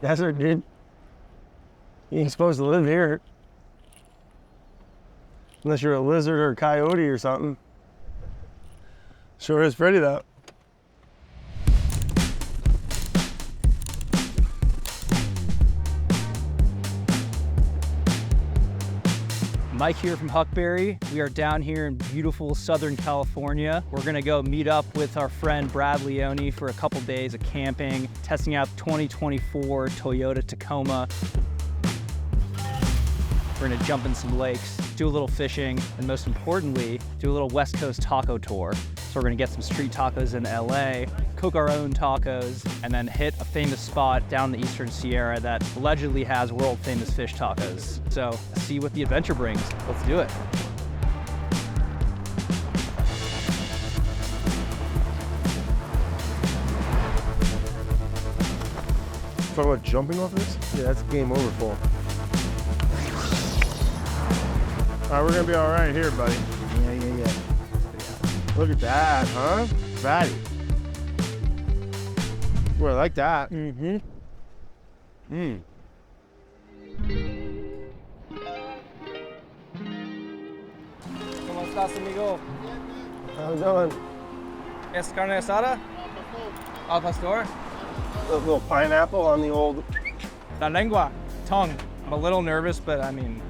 Desert, dude. You ain't supposed to live here. Unless you're a lizard or a coyote or something. Sure is pretty though. Mike here from Huckberry. We are down here in beautiful Southern California. We're gonna go meet up with our friend Brad Leone for a couple days of camping, testing out the 2024 Toyota Tacoma. We're gonna jump in some lakes, do a little fishing, and most importantly, do a little West Coast taco tour. So we're gonna get some street tacos in LA, cook our own tacos, and then hit a famous spot down the Eastern Sierra that allegedly has world famous fish tacos. So see what the adventure brings. Let's do it. Talking about jumping off this? Yeah, that's game over for. All right, we're gonna be all right here, buddy. Yeah. Look at that, huh? Fatty. Well, I like that. Mm-hmm. ¿Cómo estás, amigo? How you doing? Es carne asada? Al pastor? A little pineapple on the old. La lengua, tongue. I'm a little nervous, but I mean,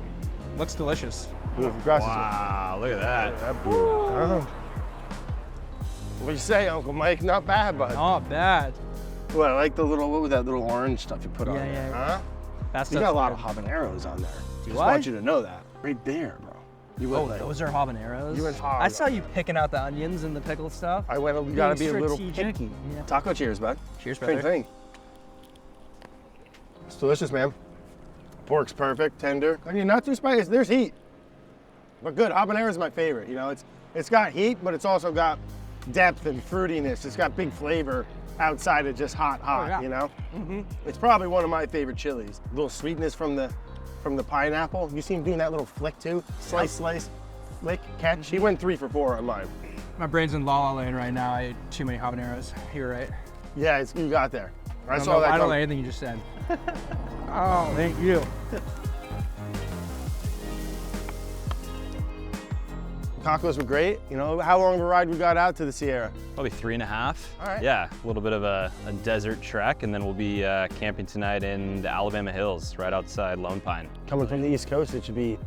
looks delicious. Wow, look at that. What do you say, Uncle Mike? Not bad, bud. Not bad. Well, I like the little, what was that little orange stuff you put on there? Yeah. Huh? That's You got a lot of habaneros on there. Do Just I? want you to know that. Right there, bro. You went like, those are habaneros? You went hard. I saw you picking out the onions and the pickled stuff. I went, we gotta be a little strategic. picky. Yeah. Taco cheers, bud. Cheers, Same brother. thing. It's delicious, man. Pork's perfect, tender. I mean, not too spicy. There's heat, but good. Habanero is my favorite. You know, it's got heat, but it's also got depth and fruitiness. It's got big flavor outside of just hot. Yeah. You know. It's probably one of my favorite chilies. A little sweetness from the pineapple. You see him doing that little flick too. Slice, flick, catch. He went 3 for 4 on mine. My brain's in La La Land right now. I ate too many habaneros. You're right. Yeah, you got there. I don't saw know, that. I don't come. know anything you just said. Oh, thank you. Tacos were great. You know, how long of a ride we got out to the Sierra? Probably 3.5. All right. Yeah, a little bit of a desert trek, and then we'll be camping tonight in the Alabama hills, right outside Lone Pine. Coming from the East Coast, it should be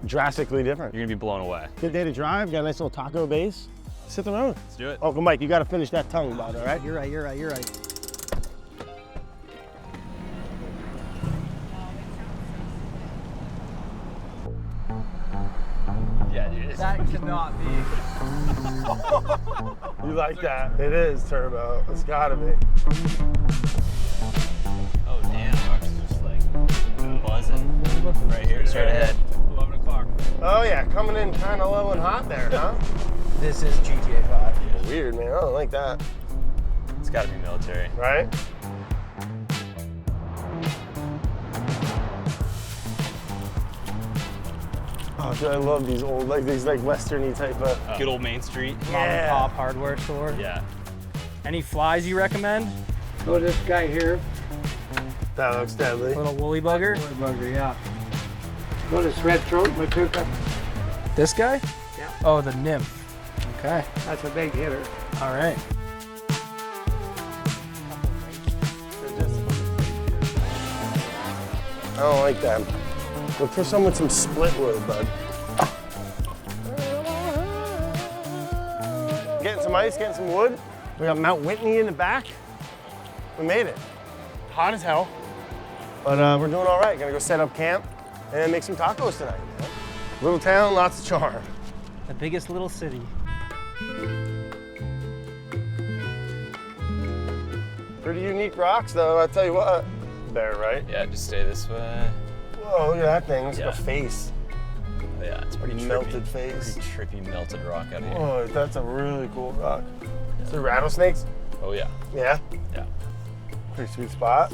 drastically different. You're gonna be blown away. Good day to drive, got a nice little taco base. Sit the road. Let's do it. Uncle Mike, you gotta finish that tongue, bud, all right? You're right. Yeah, dude. That cannot be. You like that? It is turbo. It's gotta be. Oh, damn. Mark's just like buzzing. Right here, straight ahead. 11 o'clock. Oh yeah, coming in kind of low and hot there, huh? This is GTA 5. Weird, man. I don't like that. It's gotta be military. Right? Oh, dude, I love these old, these Western-y type of. Good old Main Street. Mom and pop hardware store. Yeah. Any flies you recommend? So this guy here, That looks deadly. Little woolly bugger. bugger, yeah. Go to red throat, Matuka. This guy? Yeah. Oh, the nymph. Okay. That's a big hitter. All right. I don't like that. Look for some with some split wood, bud. Getting some ice, getting some wood. We got Mount Whitney in the back. We made it. Hot as hell, but we're doing all right. Gonna go set up camp and then make some tacos tonight. Man. Little town, lots of charm. The biggest little city. Pretty unique rocks, though. I tell you what. There, right? Yeah, just stay this way. Whoa, look at that thing. It's like a Yeah. face. Yeah, it's pretty Melted trippy. face. Pretty trippy melted rock out here. Oh, that's a really cool rock. Is there rattlesnakes? Oh yeah. Yeah. Yeah. Pretty sweet spot.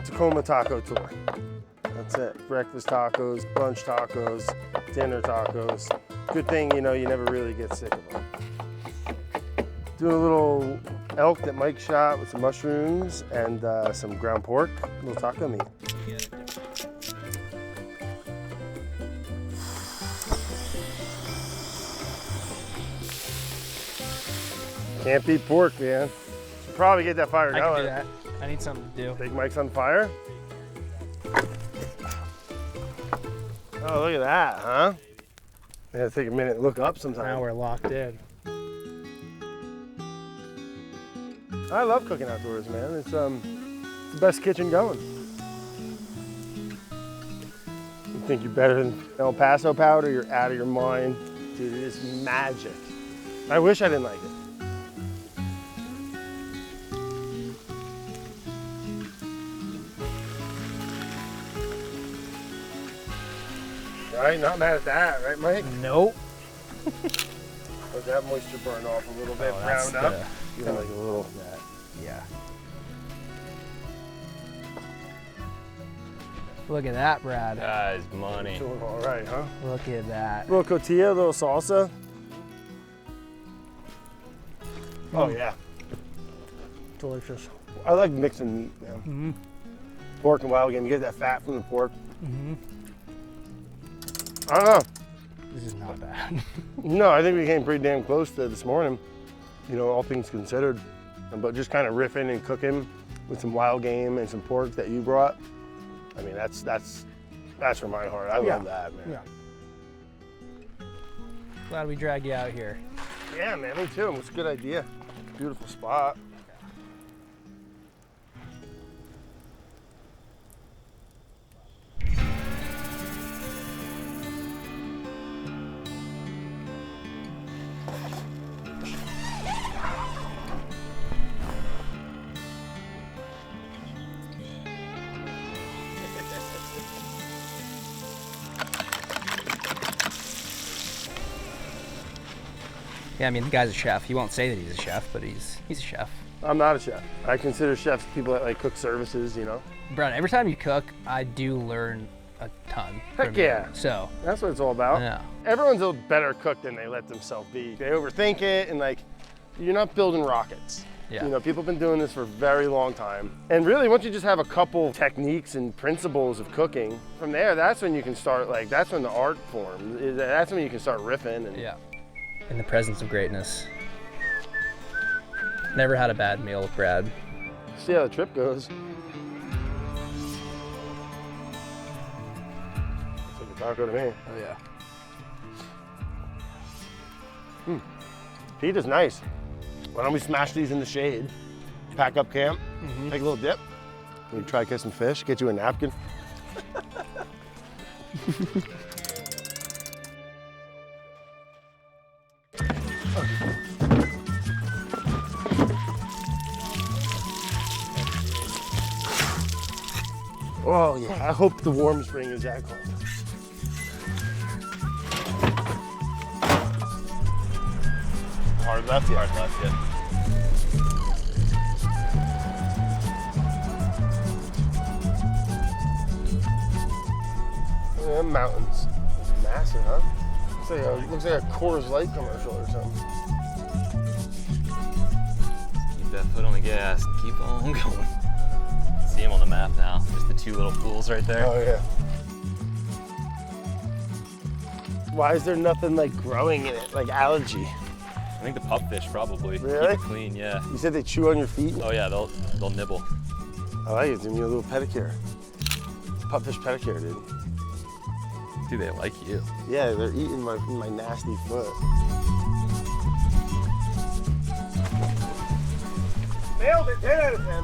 Tacoma Taco Tour. That's it. Breakfast tacos, brunch tacos, dinner tacos. Good thing, you know, you never really get sick of them. Doing a little elk that Mike shot with some mushrooms and some ground pork, a little taco meat. Can't beat pork, man. Should probably get that fire going. I can do that. I need something to do. Big Mike's on fire. Oh, look at that, huh? I gotta take a minute and look up sometime. Now we're locked in. I love cooking outdoors, man. It's the best kitchen going. You think you're better than El Paso powder? You're out of your mind. Dude, it is magic. I wish I didn't like it. Right, not mad at that, right, Mike? Nope. Let that moisture burn off a little bit, brown up. You know, like a little. Yeah. Look at that, Brad. That is money. Doing all right, huh? Look at that. Little cotija, little salsa. Oh yeah, Delicious. I like mixing meat, man. Pork and wild game, you get that fat from the pork. I don't know. This is not bad. No, I think we came pretty damn close to this morning, you know, all things considered. But just kind of riffing and cooking with some wild game and some pork that you brought. I mean, that's for my heart. I love that, man. Yeah. Glad we dragged you out here. Yeah, man, me too. It's a good idea. Beautiful spot. Yeah, I mean, the guy's a chef. He won't say that he's a chef, but he's a chef. I'm not a chef. I consider chefs people that like cook services, you know? Brad, every time you cook, I do learn a ton. Heck from you. yeah. So, That's what it's all about. yeah. Everyone's a better cook than they let themselves be. They overthink it, and like, you're not building rockets. Yeah. You know, people have been doing this for a very long time. And really, once you just have a couple techniques and principles of cooking, from there, that's when you can start, like, that's when the art forms. That's when you can start riffing. And Yeah. In the presence of greatness. Never had a bad meal with Brad. see how the trip goes. It's like a taco to me. Oh yeah. Heat is nice. Why don't we smash these in the shade? Pack up camp, take a little dip. Maybe try to catch some fish, get you a napkin. Oh yeah, I hope the warm spring is that cold. Hard left, yeah. Hard left, yeah. Yeah, mountains. Massive, huh? Looks like a Coors Light commercial or something. Keep that foot on the gas. Keep on going. See him on the map now. There's the two little pools right there. Oh yeah. Why is there nothing like growing in it, like algae? I think the pupfish probably. Really? Keep it clean, yeah. You said they chew on your feet? Oh yeah, they'll nibble. I like it, give me a little pedicure. Pupfish pedicure, dude. Dude, they like you. Yeah, they're eating my nasty foot. Nailed it, 10 out of 10.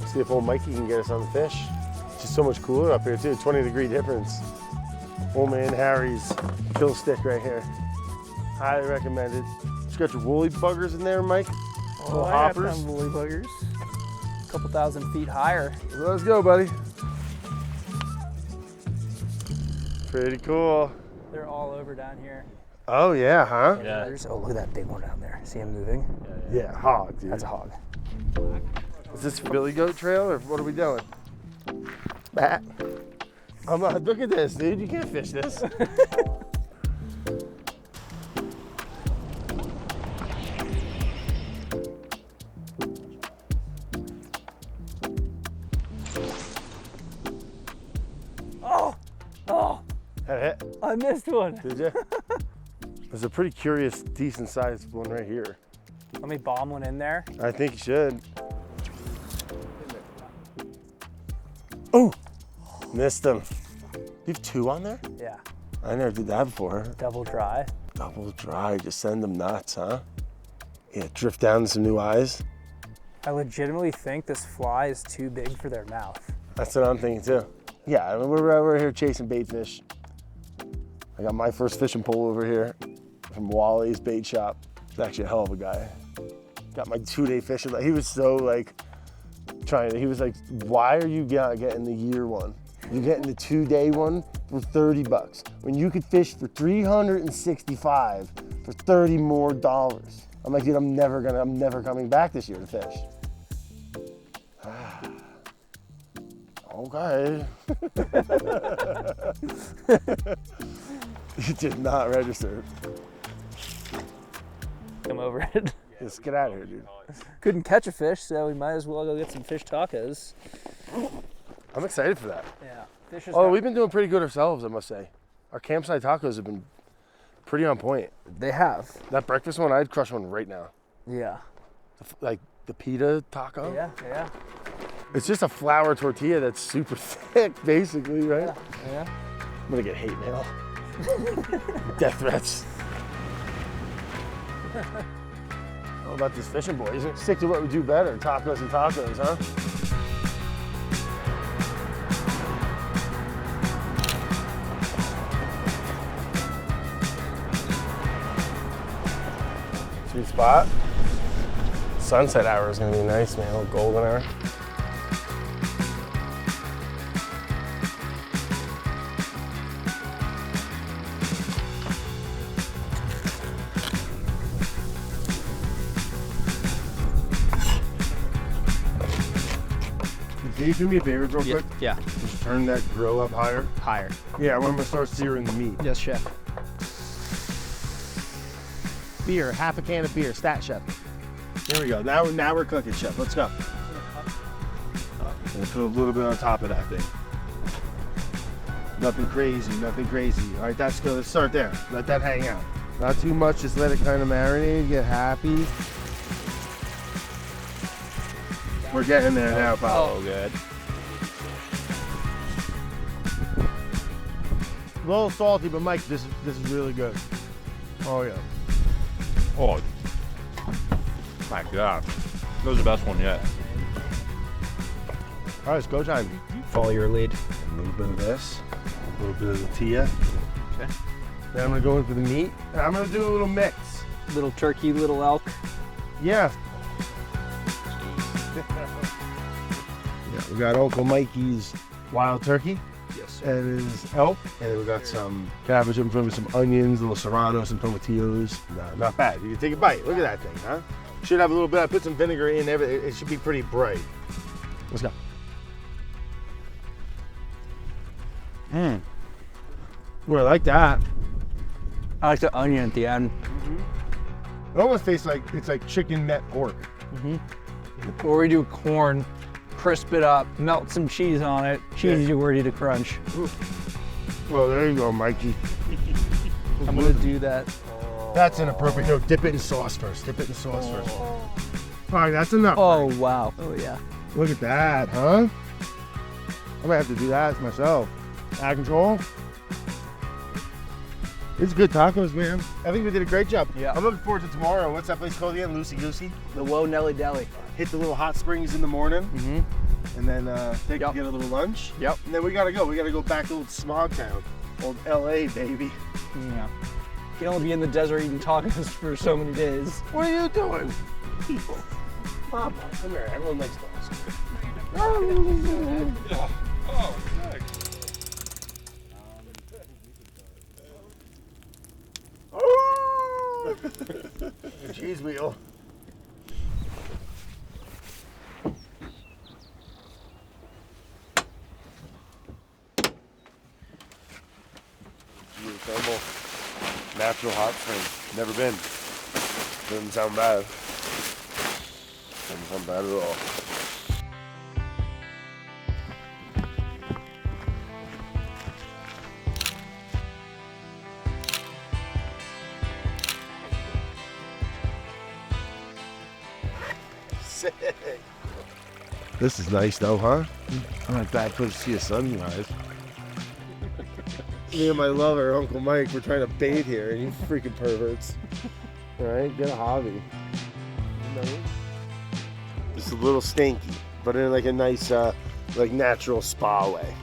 See if old Mikey can get us on the fish. It's just so much cooler up here too, 20-degree difference. Old man Harry's kill stick right here. Highly recommended. Just got your woolly buggers in there, Mike. Little hoppers. woolly buggers. A couple thousand feet higher. Let's go, buddy. Pretty cool. They're all over down here. Oh, yeah, huh? Yeah. Oh, look at that big one down there. See him moving? Yeah, hog, dude. That's a hog. Is this Billy Goat Trail, or what are we doing? Bat. I'm not, look at this, dude. You can't fish this. Oh, That hit. I missed one. Did you? There's a pretty curious, decent sized one right here. Let me bomb one in there. I think you should. Oh, missed him. You have 2 on there? Yeah, I never did that before. double dry. Double dry, just send them nuts, huh? Yeah, drift down to some new eyes. I legitimately think this fly is too big for their mouth. That's what I'm thinking too. Yeah, I mean, we're here chasing bait fish. I got my first fishing pole over here from Wally's bait shop. He's actually a hell of a guy. Got my 2-day fishing. He was so like he was like, why are you getting the year one? You're getting the 2-day one for $30 when you could fish for $365 for $30 more. I'm like, dude, I'm never coming back this year to fish. Okay. You did not register. Come over it. Just get out of here, dude. Couldn't catch a fish, so we might as well go get some fish tacos. I'm excited for that. Yeah. Fish is Oh, we've been doing pretty good ourselves, I must say. Our campsite tacos have been pretty on point. They have. That breakfast one, I'd crush one right now. Yeah. Like the pita taco. Yeah, yeah. It's just a flour tortilla that's super thick, basically, right? Yeah. I'm gonna get hate mail. Death threats. How about this fishing, boys? Stick to what we do better, tacos and tacos, huh? Sweet spot. Sunset hour is gonna be nice, man. A little golden hour. Can you do me a favor real quick? Yeah. Just turn that grill up higher. Higher. Yeah, I'm gonna start searing the meat. Yes, chef. Beer, half a can of beer, stat chef. There we go. Now we're cooking, chef. Let's go. We'll put a little bit on top of that thing. Nothing crazy, nothing crazy. All right, that's good. Let's start there. Let that hang out. Not too much, just let it kind of marinate, get happy. We're getting there now, pal. Oh, good. A little salty, but Mike, this is really good. Oh yeah. Oh, my God. That was the best one yet. All right, it's go time. Follow your lead. A little bit of this, a little bit of the tortilla. Okay. Then I'm gonna go in for the meat, and I'm gonna do a little mix. Little turkey, little elk. Yeah. Yeah, we got Uncle Mikey's wild turkey. Yes. And his elk. And then we got some cabbage in front with some onions, a little serrano, some tomatillos. No, not bad. You can take a bite. Look at that thing, huh? Should have a little bit. I put some vinegar in there. It should be pretty bright. Let's go. Mmm. Well, I like that. I like the onion at the end. It almost tastes like it's like chicken net pork. Or we do corn, crisp it up, melt some cheese on it. Cheesy worthy to crunch. Well, there you go, Mikey. I'm gonna do that. That's inappropriate. No, dip it in sauce first. Dip it in sauce first. All right, that's enough. Oh, Mike. wow. Oh, yeah. Look at that, huh? I might have to do that myself. Out of control. It's good tacos, man. I think we did a great job. Yeah. I'm looking forward to tomorrow. What's that place called again? Loosey Goosey. The Whoa Nelly Deli. Hit the little hot springs in the morning, and then get a little lunch. Yep. And then we gotta go. We gotta go back to old Smog Town, old LA, baby. Yeah. You can only be in the desert eating tacos for so many days. What are you doing? People. Mama, come here. Everyone likes dogs. Oh, Cheese wheel. Geothermal, natural hot spring. Never been. Doesn't sound bad. Doesn't sound bad at all. Sick. This is nice though, huh? Not a bad place to see a sunrise. Me and my lover, Uncle Mike, we're trying to bathe here, and you freaking perverts. All right, get a hobby. It's a little stinky, but in like a nice, like natural spa way.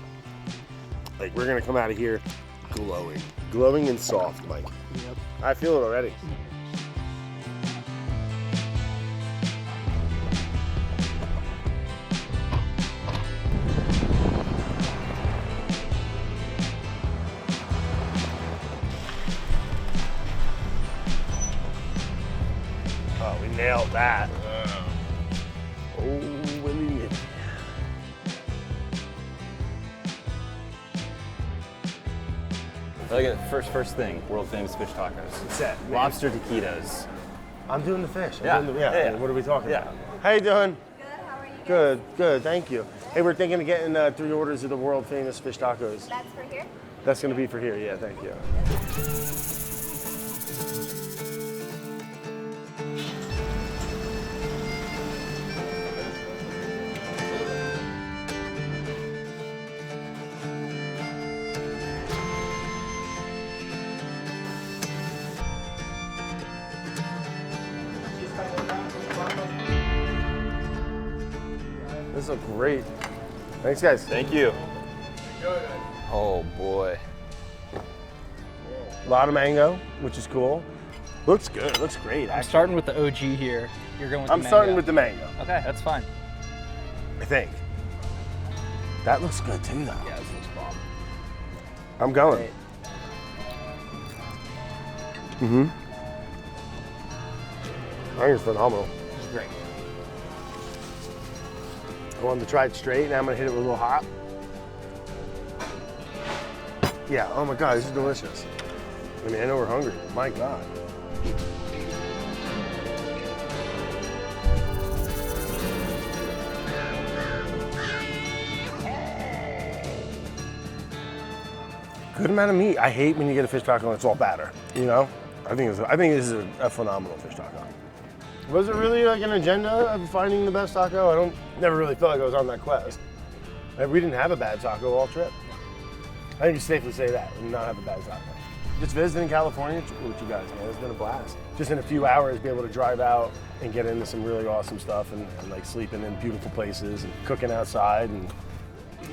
Like we're gonna come out of here glowing and soft, Mike. Yep. I feel it already. Oh, we nailed that. Oh, Willie. Look at first thing, world famous fish tacos. Set. Lobster taquitos. I'm doing the fish. Yeah. Yeah. What are we talking Yeah. about? How you doing? Good, how are you guys? Good, good. Thank you. Hey, we're thinking of getting 3 orders of the world famous fish tacos. That's for here? That's gonna be for here. Yeah, thank you. This looks great. Thanks, guys. Thank you. Oh boy. A lot of mango, which is cool. Looks good. Looks great. I'm Actually. starting with the OG here. You're going with the I'm mango. starting with the mango. Okay, that's fine. I think. That looks good too, though. Yeah, this looks bomb. I'm going. Great. Mm-hmm. I think it's phenomenal. This is great. I wanted to try it straight. Now I'm gonna hit it with a little hot. Yeah. Oh my God, this is delicious. I mean, I know we're hungry. But my God. Good amount of meat. I hate when you get a fish taco and it's all batter. You know, I think this is a phenomenal fish taco. Was it really like an agenda of finding the best taco? Never really felt like I was on that quest. Like, we didn't have a bad taco all trip. I think you safely say that and not have a bad taco. Just visiting California with you guys, man, it's been a blast. Just in a few hours, be able to drive out and get into some really awesome stuff and like sleeping in beautiful places and cooking outside. And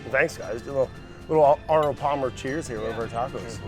thanks, guys. Do a little Arnold Palmer cheers here over our tacos.